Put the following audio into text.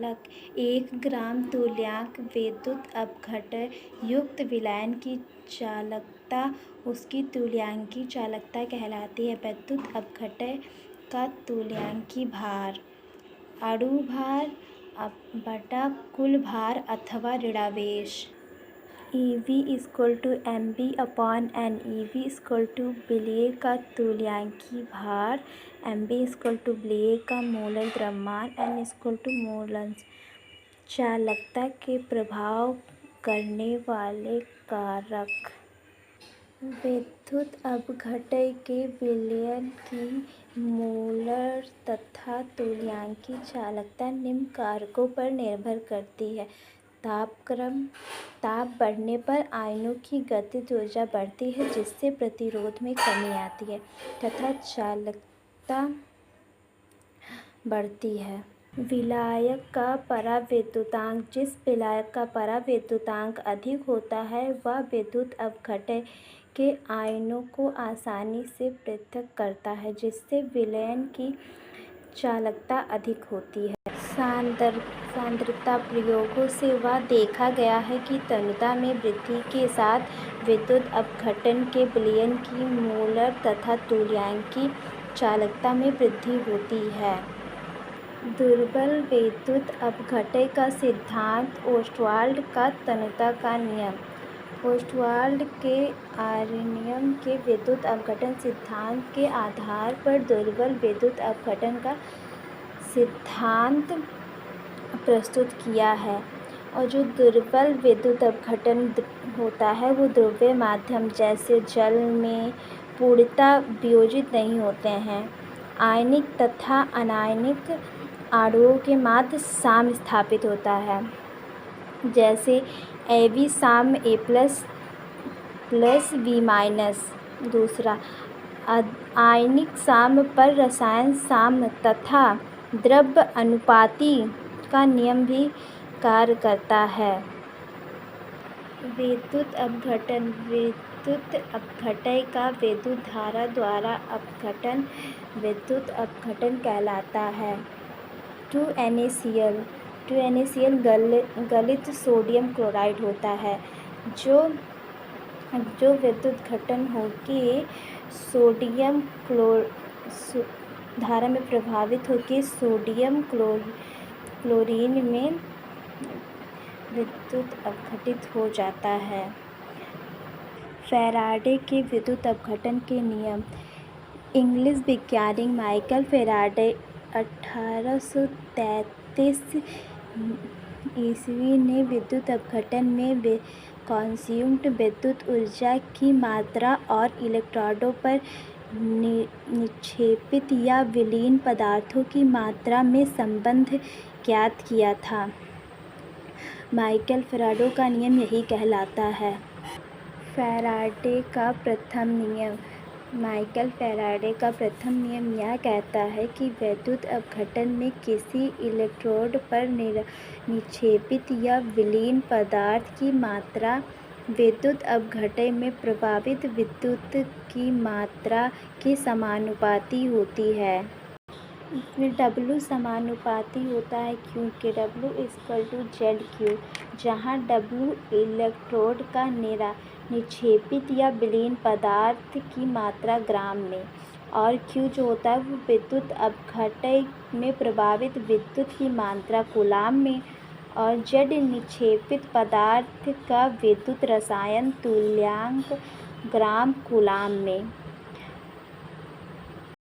चालक 1 ग्राम तुल्यांक विद्युत अपघटन युक्त विलयन की चालकता उसकी तुल्यांकी चालकता कहलाती है। विद्युत अपघटन का तुल्यांकी भार अणु भार बटा कुल भार अथवा ऋणावेश। EV=mv/N। EV=विलय का तुल्यांकी भार, mv=विलय का मोलर द्रव्यमान, N=मोलर चालकता के प्रभाव करने वाले कारक। विद्युत अपघटन के विलयन की मोलर तथा तुल्यांकी चालकता निम्न कारकों पर निर्भर करती है। ताप बढ़ने पर आयनों की गतिज ऊर्जा बढ़ती है, जिससे प्रतिरोध में कमी आती है तथा चालकता बढ़ती है। विलायक का परावैद्युतांक। जिस विलायक का परावैद्युतांक अधिक होता है वह विद्युत अपघटन के आयनों को आसानी से पृथक करता है, जिससे विलयन की चालकता अधिक होती है। सांद्रता प्रयोगों से वह देखा गया है कि तन्यता में वृद्धि के साथ विद्युत अपघटन के विलयन की मोलर तथा तुल्यांकी चालकता में वृद्धि होती है। दुर्बल विद्युत अपघटन का सिद्धांत। ओस्टवाल्ड का तन्यता का नियम। ओस्टवाल्ड के आर्नियम के विद्युत अपघटन सिद्धांत के आधार पर दुर्बल विद्युत अपघटन का सिद्धांत प्रस्तुत किया है। और जो दुर्बल विद्युत अपघटन होता है वो द्रव्य माध्यम जैसे जल में पूर्णतः वियोजित नहीं होते हैं। आयनिक तथा अनायनिक अणुओं के माध्य साम्य स्थापित होता है, जैसे Ab साम्य A++B-। दूसरा, आयनिक साम्य पर रसायन साम्य तथा द्रव्य अनुपाती का नियम भी कार्य करता है। विद्युत अपघटन। विद्युत अपघटन का विद्युत धारा द्वारा अपघटन विद्युत अपघटन कहलाता है। 2NaCl गलित सोडियम क्लोराइड होता है, जो विद्युत घटन होकर सोडियम धारा में प्रभावित होकर सोडियम क्लोरीन में विद्युत अपघटित हो जाता है। फैराडे के विद्युत अपघटन के नियम। इंग्लिश वैज्ञानिक माइकल फैराडे 1833 ईस्वी ने विद्युत अपघटन में कंज्यूम्ड विद्युत ऊर्जा की मात्रा और इलेक्ट्रोडों पर निक्षेपित या विलीन पदार्थों की मात्रा में संबंध ज्ञात किया था। माइकल फैराडे का नियम यही कहलाता है। फैराडे का प्रथम नियम। माइकल फैराडे का प्रथम नियम यह कहता है कि विद्युत अपघटन में किसी इलेक्ट्रोड पर निक्षेपित या विलीन पदार्थ की मात्रा विद्युत अपघटन में प्रभावित विद्युत की मात्रा के समानुपाती होती है। इसमें W समानुपाती होता है क्योंकि W=ZQ, जहाँ W इलेक्ट्रोड का निक्षेपित या विलीन पदार्थ की मात्रा ग्राम में, और Q जो होता है वो विद्युत अपघटन में प्रभावित विद्युत की मात्रा कूलाम में, और Z निक्षेपित पदार्थ का विद्युत रसायन तुल्यांक ग्राम कूलाम में।